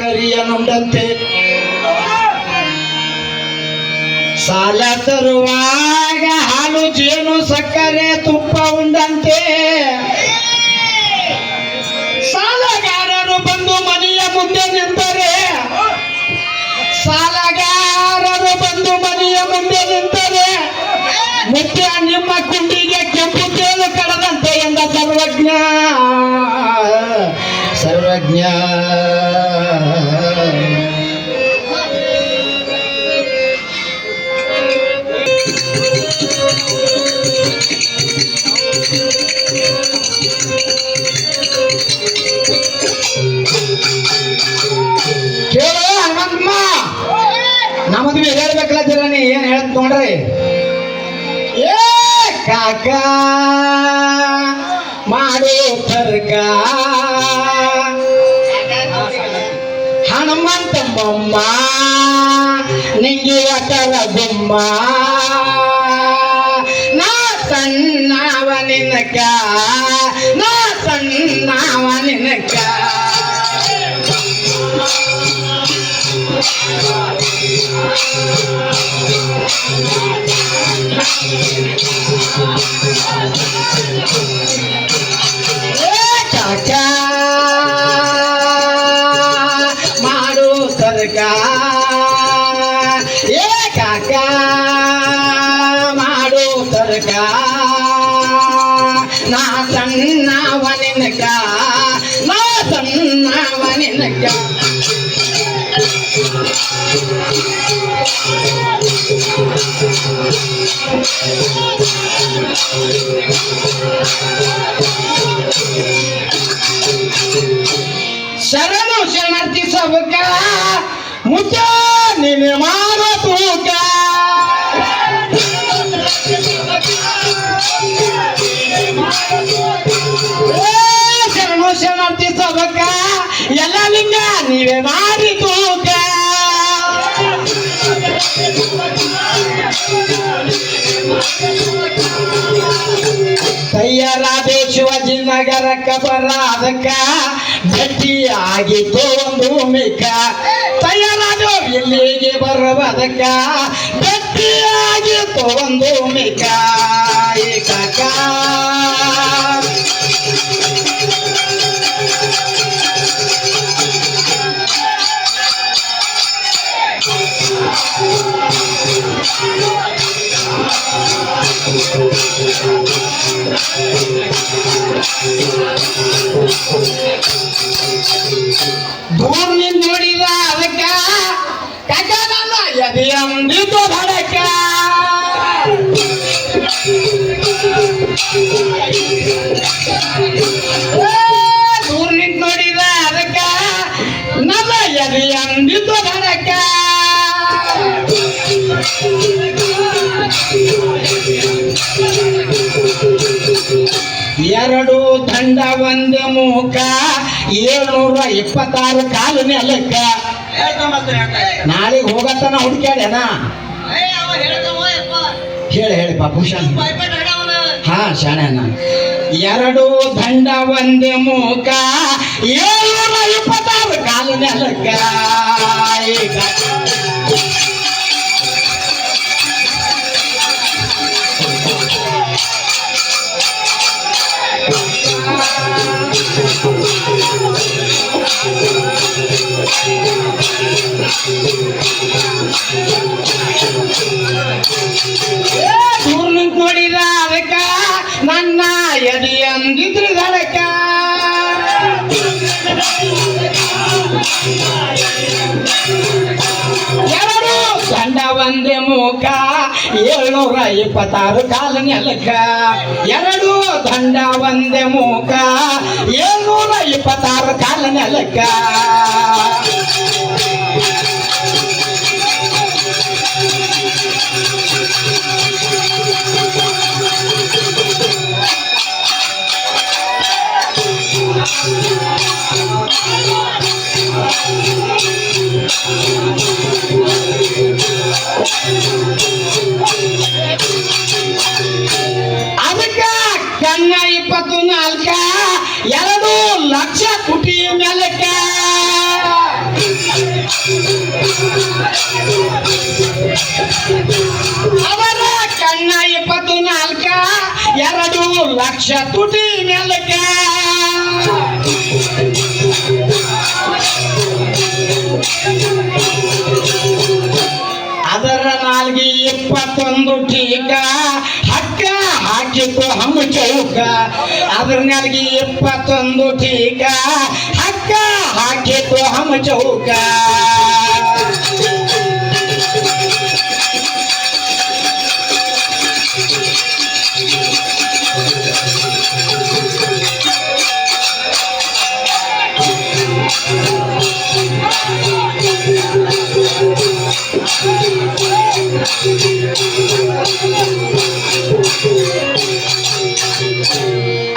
ಕರಿಯ ನುಂಡಂತೆ ಸಾಲ ತರುವಾಗ ಹಾಲು ಜೇನು ಸಕ್ಕರೆ ತುಪ್ಪ ಉಂಡಂತೆ ಸಾಲಗಾರರು ಬಂದು ಮನೆಯ ಮುಂದೆ ನಿಂತರೆ ಸಾಲಗಾರರು ಬಂದು ಮನೆಯ ಮುಂದೆ ನಿಂತರೆ ಮುಖ್ಯ ನಿಮ್ಮ ಕುಂಡಿಗೆ ಕೆಂಪು ತೇಲು ಕಡದಂತೆ ಎಂದ ಸರ್ವಜ್ಞ ಸರ್ವಜ್ಞ ಕೇಳೋ ಹನುಮಂತಮ್ಮ ನಮ್ಮದು ಹೇಳ್ಬೇಕಲ್ಲ ನೀ ಏನ್ ಹೇಳ್ತ ನೋಡ್ರಿ ಏ ಕಾಕ ಮಾಡೋ ತರ್ಕ ಹನುಮಂತಮ್ಮ ನಿಂಗೆ ಅಟರ ಗುಮ್ಮ ನಾ ಸಣ್ಣವ ನಿನಕ ನಾ ಸಣ್ಣವ ನಿನಕ ಕಾಕ ಮಾಡು ತರ್ಕ ಏ ಕಾಕ ಮಾಡು ತರ್ಕ ನಾ ಸಣ್ಣವ ನಿನಕ ನಾ ಸಣ್ಣವ ನಿನಕ ಶರಣು ಶರಣಾರ್ಥಿ ಸಬಕ ಮುಚ್ಚ ನಿನ್ನೆ ಮಾಡೋ ತೂಕ ಶರಣು ಶರಣಾರ್ಥಿ ಸಬಕ ಎಲ್ಲ ಲಿಂಗ ನೀವೇ ಮಾಡಿ ತೂಕ ತಯ್ಯರಾದೆ ಶಿವಾಜಿನಗರಕ್ಕ ಬರಾದಕ್ಕ ಭೇಟಿಯಾಗಿತ್ತು ಒಂದು ಮಿಕ್ಕ ತಯ್ಯರಾದು ಇಲ್ಲಿಗೆ ಬರುವುದಕ್ಕ ಭೇಟಿಯಾಗಿತ್ತು ಒಂದು ಮಿಕ್ಕ ಏಕಾಕ ದೂರ ನಿಂತು ನೋಡಿದ ಅದಕ್ಕ ಕಾಕ ನನ್ನ ಎದೆಯಂದಿದ್ದು ಧಡಕ ದೂರ ನಿಂತು ನೋಡಿದ ಅದಕ್ಕ ನನ್ನ ಎದೆಯಂದಿದ್ದು ಧಡಕ ಎರಡು ದಂಡ ಒಂದೇ ಮೂಕ 726 ಕಾಲು ನೆಲಕ್ಕ ನಾಳೆಗೆ ಹೋಗತ್ತನ ಹುಡುಕ್ಯಾಡ್ಯಾನ ಹೇಳಿ ಪಾಪುಷನ್ ಹಾ ಶಾಣ್ಯಾನ ಎರಡು ದಂಡ ಒಂದೇ ಮೂಕ 726 ಕಾಲು ನೆಲಕ್ಕ ದೂರ ನಿಂತು ನೋಡಿದ ಅದಕ್ಕ ನನ್ನ ಎದೆಯಂದಿದ್ರು ಧಡಕ ಎರಡು ದಂಡ ಒಂದೇ ಮೂಕ 726 ಕಾಲು ನೆಲಕ್ಕ ಎರಡು ದಂಡ ಒಂದೇ ಮೂಕ 726 ಕಾಲು ನೆಲಕ್ಕ ಅದಕ್ಕ ಕನ್ನ 24 2 ಲಕ್ಷ ಕೋಟಿ ಮೇಲಕ್ಕ ಅವರ ಕಣ್ಣ 24 2 ಲಕ್ಷ ತುಟಿ ನೆಲಕ ಅದರ ನಾಲ್ಗೆ 21 ಟೀಕ ಹಕ್ಕ ಹಾಕಿತ್ತು ಹಮ್ಮ ಚೌಕ ಅದರ ನಾಲ್ಗೆ 21 ಟೀಕ ಹಕ್ಕ ಹಾಕಿತ್ತು ಹಮ್ಮ ಚೌಕ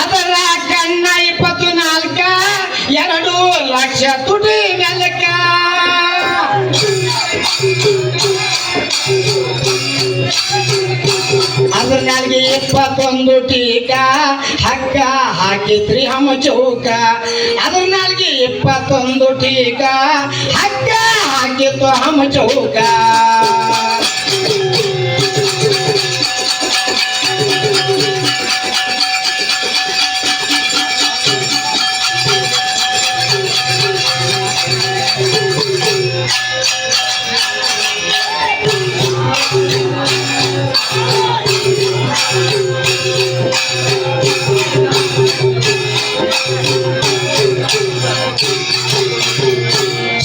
ಅದರ ಕಣ್ಣ 24 2 ಲಕ್ಷ ತುಟಿ ನೆಲಕ ಅದ್ರ ನಾಲ್ಗೆ 21 ಟೀಕ ಹಕ್ಕ ಹಾಕಿತ್ರಿ ಹಮ್ಮ ಚೌಕ ಅದ್ರ ನಾಲ್ಗೆ 21 ಟೀಕ ಹಕ್ಕ ಹಾಕಿತ್ತು ಹಮ್ಮ ಚೌಕ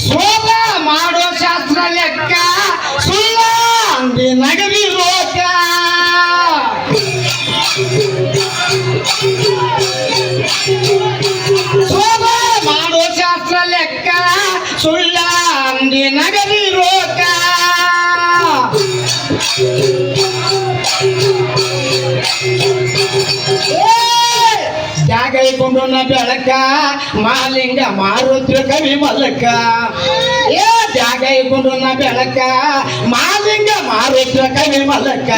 ಸೋಲ ಮಾಡೋ ಶಾಸ್ತ್ರ ಲೆಕ್ಕ ಸುಳ್ಳ ಅಂದಿ ನಗದಿ ರೋಕ ಸೋಲ ಮಾಡೋ ಶಾಸ್ತ್ರ ಲೆಕ್ಕ ಸುಳ್ಳ ಅಂದಿ ನಗದಿ ರೋಕ ಜಾಗೈಕೊಂಡು ಬೆಳಕ ಮಾಲಿಂಗ ಮಾರುದ್ರ ಕವಿ ಮಲ್ಲಕ ಏ ಜಾಗೈಕೊಂಡು ಬೆಳಕ ಮಾಲಿಂಗ ಮಾರುದ್ರ ಕವಿ ಮಲ್ಲಕ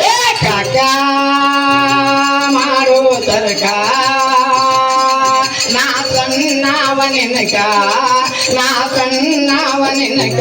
ಏ ಕಾಕ ಮಾರೋ ತರ್ಕ ನಾ ಸಣ್ಣವ ನಿನಕ ನಾ ಸಣ್ಣವ ನಿನಕ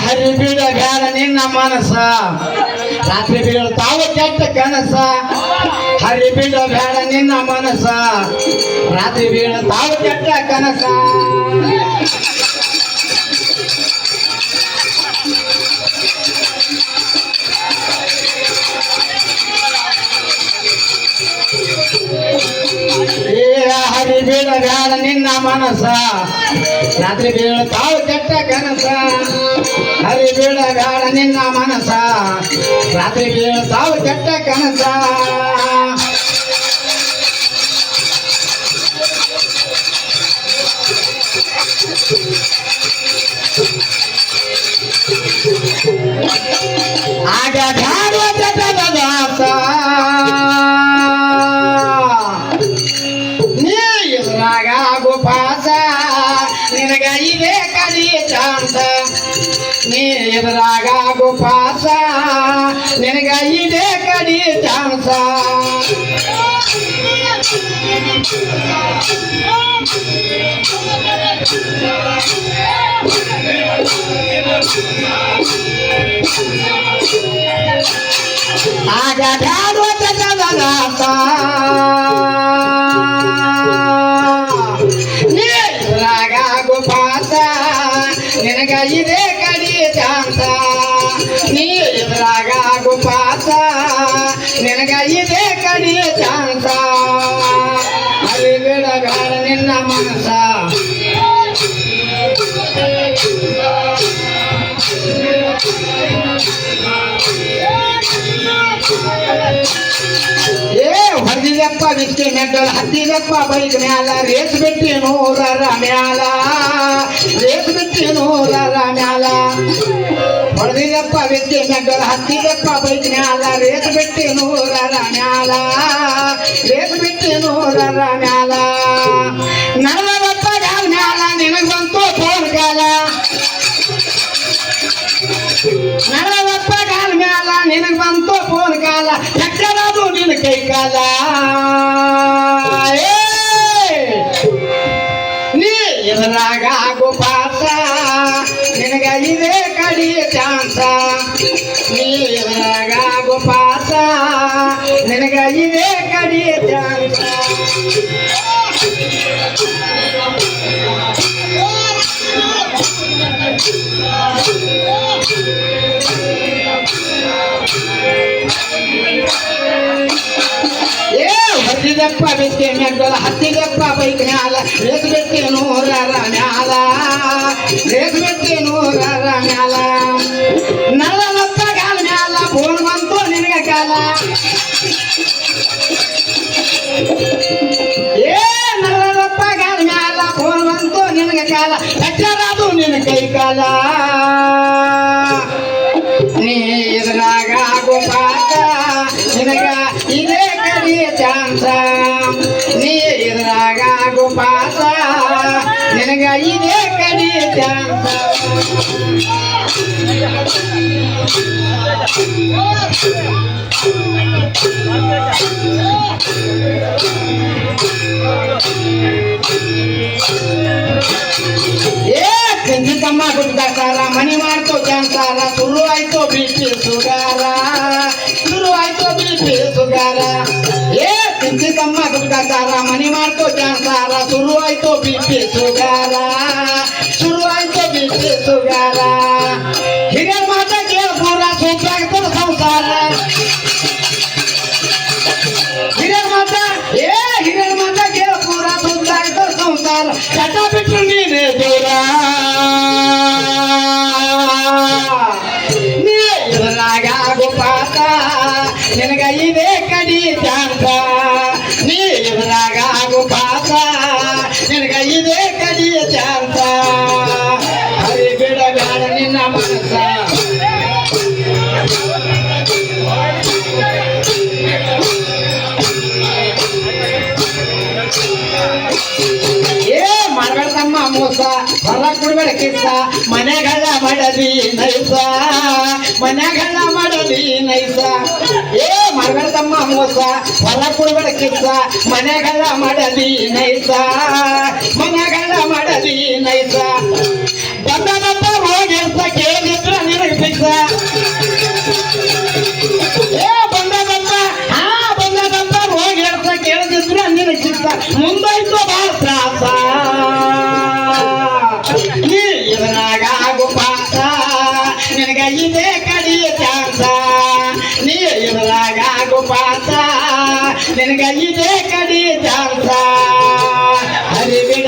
ಹರಿ ಬೀಳ ಬ್ಯಾಡ ನಿನ್ನ ಮನಸ ರಾತ್ರಿ ಬೀಳ್ತಾವ ಕೆಟ್ಟ ಕನಸ ಹರಿ ಬೀಳ ಬ್ಯಾಡ ನಿನ್ನ ಮನಸ ರಾತ್ರಿ ಬೀಳ್ತಾವ ಕೆಟ್ಟ ಕನಸ ಹರಿ ಬೀಳ ಬ್ಯಾಡ ನಿನ್ನ ಮನಸ ರಾತ್ರಿ ಬೀಳ್ತಾವ ಕೆಟ್ಟ ಕನಸ ಹರಿ ಬೀಳ ಬ್ಯಾಡ ನಿನ್ನ ಮನಸ ರಾತ್ರಿ ಬೀಳ್ತಾವ ಕೆಟ್ಟ ಕನಸ ಆಗ ಬ್ಯಾಡೋ ಜಗದ ದಾಸ ನೀ ಎದುರಾಗ ಗುಪಾಸ ನಿನಗ ಇದೇ ಕಲಿ ಚಾನ್ಸ ನೀ ಎದುರಾಗ ಗುಪಾಸ ನಿನಗ ಇದೇ ಕಲಿ ಚಾನ್ಸ ಆಗ ಬ್ಯಾಡೋ ಜಗದ ದಾಸ ನೀ ಎದುರಾಗ ಇದೇ ಕಡಿ ಚಾನ್ಸ ನೀ ಎದುರಾಗ ಆಗು ಪಾಸ ನಿನಗ ಇದೇ ಕಡಿ ಚಾನ್ಸ ಅಲ್ಲಿ ಬಿಡಗಾರ ನಿನ್ನ ಮನಸ ಹೊಡೆದಿದಪ್ಪ ವಿದ್ಯೆ ಮೆಟ್ಟಲ್ ಹತ್ತಿದಪ್ಪ ಬೈಕ್ ಮ್ಯಾಲ ರೇಸ್ ಬಿಟ್ಟಿ ನೂರರ ಮ್ಯಾಲ ರೇಸ್ ಬಿಟ್ಟಿ ನೂರರ ಮ್ಯಾಲ ಹೊಡೆದಿದಪ್ಪ ವಿದ್ಯೆ ಮೆಟ್ಟಲ್ ಹತ್ತಿದಪ್ಪ ಬೈಕ್ ಮ್ಯಾಲ ರೇಸ್ ಬಿಟ್ಟಿ ನೂರರ ಮ್ಯಾಲ ರೇಸ್ ಬಿಟ್ಟಿ ನೂರರ ಮ್ಯಾಲ ನಡೆದಪ್ಪ ಗಾಲ ಮ್ಯಾಲ ನಿನಗ್ ಬಂತು ಫೋನ್ ಕಾಲ ನಡೆದಪ್ಪ ಗಾಲ ಮ್ಯಾಲ ನಿನಗ್ ಬಂತು ಫೋನ್ ಕಾಲ ಎಕ್ಕಡದು ನಿನ್ನ ಕೈ ಕಾಲ ನೀ ಎದುರಾಗ ಆಗು ಪಾಸ ನಿನಗ ಇದೇ ಕಡಿ ಚಾನ್ಸ ನೀ ಎದುರಾಗ ಆಗು ಪಾಸ ನಿನಗ ಇದೇ ಕಡಿ ಚಾನ್ಸ ಹೊತ್ತಿದಪ್ಪ ಬಿದ್ದೆ ಮೆಟ್ಟಲು ಹತ್ತಿದಪ್ಪ ಬೈಕ್ ಮ್ಯಾಲ ರೇಸ್ ಬಿಟ್ಟಿ ನೂರರ ಮ್ಯಾಲ ರೇಸ್ ಬಿಟ್ಟಿ ನೂರರ ಮ್ಯಾಲ ನಲ್ಲಪ್ಪ ಗಾಲ ಮ್ಯಾಲ ಫೋನ್ ಬಂತು ನಿನಗ ಕಾಲ ನಲ್ಲಪ್ಪ ಗಾಲ ಮ್ಯಾಲ ಫೋನ್ ಬಂತು ನಿನಗ ಕಾಲ ಕಚ್ಚರಾದು ನಿನ್ನ ಕೈ ಕಾಲ ನೀ ಎದುರಾಗ ಆಗು ಪಾಸ ನಿನಗ ಇದೇ ಕಡಿ ಚಾನ್ಸ ನೀ ಎದುರಾಗ ಆಗು ಪಾಸ ನಿನಗ ಇದೇ ಕಡಿ ಚಾನ್ಸ ಚಿಂತಿಕಮ್ಮ ಗುಡ್ಡಾಕಾರ ಮನಿ ಮಾಡ್ತು ಕ್ಯಾನ್ಸಾರ ಶುರು ಆಯ್ತು ಬಿಪಿ ಸುಗಾರ ಶುರು ಆಯ್ತು ಬಿಪಿ ಸುಗಾರ ಚಿಂತಿಕಮ್ಮ ಗುಡ್ಡಾಕಾರ ಮನಿ ಮಾಡ್ತು ಕ್ಯಾನ್ಸಾರ ಶುರು ಆಯ್ತು ಬಿಪಿ ಸುಗಾರ ಶುರು ಆಯ್ತು ಬಿಪಿ ಸುಗಾರ ಹಿರಿಯ ಮಾತ ಕೇಳ ಪೂರ ಸೂಚಾಗ್ತದ ಸಂಸಾರ ಹಿರಿಯ ಮಾತ ಕೇಳ ಪೂರ ಸೂಚಾಗ್ತದ ಸಂಸಾರ ಚಟ ಬಿಟ್ಟು ನೀನೇ ದೂರ ನೀ ಎದುರಾಗ ಆಗು ಪಾಸ ನಿನಗ ಇದೇ ಕಡಿ ಚಾನ್ಸ ನೀ ಎದುರಾಗ ಆಗು ಪಾಸ ನಿನಗ ಇದೇ ಕಡಿ ಚಾನ್ಸ ಹರಿ ಬಿಡಗಾಡ ನಿನ್ನ ಮನಸ್ಸ ಮಾಡಬೇಡ್ತಮ್ಮ ಮೋಸ ಹೊರ ಕೊಡ್ಬೇಡ ಕಿಸ್ಸ ಮನೆಗಳ ಮಾಡದಿ ನೈಸ ಮನೆಗಳ ಮಾಡದಿ ನೈಸ ಮಾಡಬೇಡ್ತಮ್ಮ ಮೋಸ ಹೊರ ಕೊಡ್ಬೇಡ ಕಿಸ್ಸ ಮನೆಗಳ ಮಾಡದಿ ನೈಸ ಮನೆಗಳ ಮಾಡದಿ ನೈಸ ಬಂದನಪ್ಪ ಹೋಗಿರ್ಸ ಕೇಳಿದ್ರ ನಿನಗೆ ಫಿಕ್ಸ ಬಂದನಪ್ಪ ಹೋಗಿರ್ಸ ಕೇಳಿದ್ರ ನಿನಗೆ ಫಿಕ್ಸ ಮುಂದಾಯ್ತು ಬಾಳ ತ್ರಾಸ ನೀ ಎದುರಾಗ ಆಗು ಪಾಸ ನಿನಗ ಇದೇ ಕಡಿ ಚಾನ್ಸ ನೀ ಎದುರಾಗ ಆಗು ಪಾಸ ನಿನಗ ಇದೇ ಕಡಿ ಚಾನ್ಸ ಹರಿ ಬಿಡ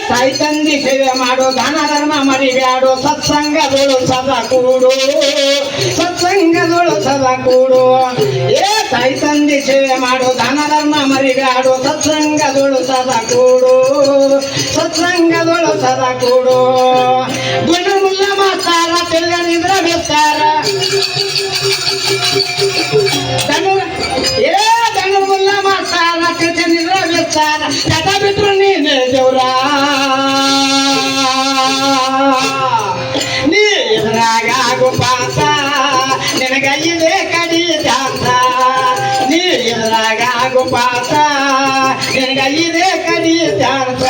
ತಾಯಿ ತಂದಿ ಸೇವೆ ಮಾಡು ದಾನ ಧರ್ಮ ಮರಿಬ್ಯಾಡು ಸತ್ಸಂಗದೊಳು ಸದಾ ಕೂಡು ಸತ್ಸಂಗದೊಳು ಸದಾ ಕೂಡು ತಾಯಿ ತಂದಿ ಸೇವೆ ಮಾಡು ದಾನ ಧರ್ಮ ಮರಿಬ್ಯಾಡು ಸತ್ಸಂಗದೊಳು ಸದಾ ಕೂಡು ಸತ್ಸಂಗದೊಳು ಸದಾ ಕೂಡು ಗುಂಡು ಮುಲ್ಲ ಮಾತಾರ ತಿರುಗನಿದ್ರ ಬಿಸ್ತಾರ ದಂಡು ಮುಲ್ಲ ಮಾತಾರ ತಿರುಗನಿದ್ರ ಬಿಸ್ತಾರ ಚಟ ಬಿಟ್ರು ನೀನೇ ದೇವ್ರ ನೀ ಎದುರಾಗ ಆಗು ಪಾಸ ನಿನಗ ಇದೇ ಕಡಿ ಚಾನ್ಸ ನೀ ಎದುರಾಗ ಆಗು ಪಾಸ ನಿನಗ ಇದೇ ಕಡಿ ಚಾನ್ಸ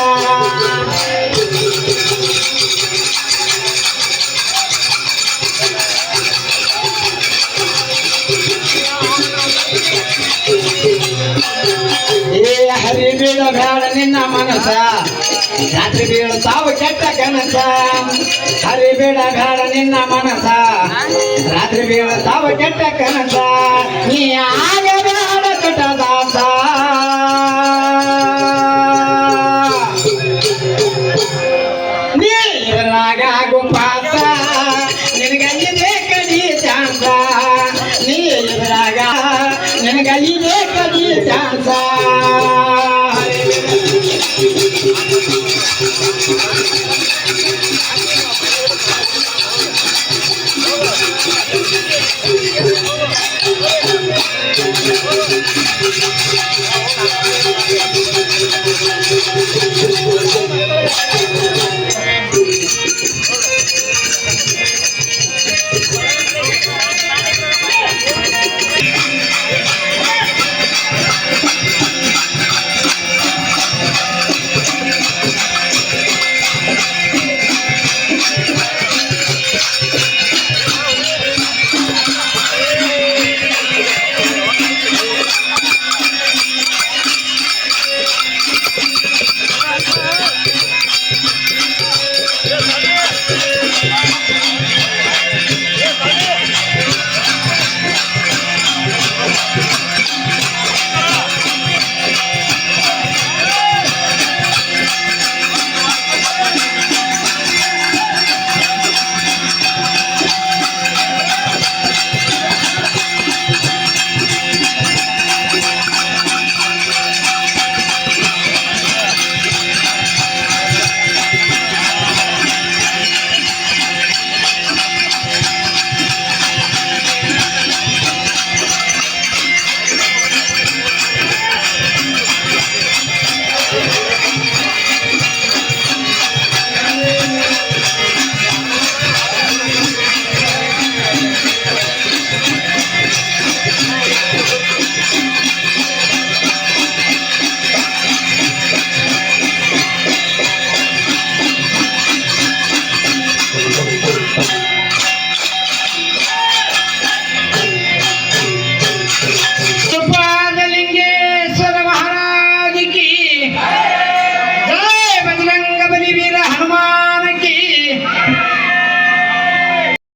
ಹರಿಬಿಡ ಬೇಡ ನಿನ್ನ ಮನಸ ರಾತ್ರಿ ಬೀಳ್ತಾವ ಕೆಟ್ಟ ಕನಸ ಹರಿಬಿಡ ಬೇಡ ನಿನ್ನ ಮನಸ ರಾತ್ರಿ ಬೀಳ್ತಾವ ಕೆಟ್ಟ ಕನಸ ನೀ ಆಗಬೇಡ ಕಟದಾಸ ನೀ ಇದ್ರಾಗ ಗುಂಪಾಸ ನಿನಗಲ್ಲಿದೆ ಕಡಿ ಚಾನ್ಸ ನೀ ಇದ್ರಾಗ ನಿನಗಲ್ಲಿದೆ ಕಡಿ ಚಾನ್ಸ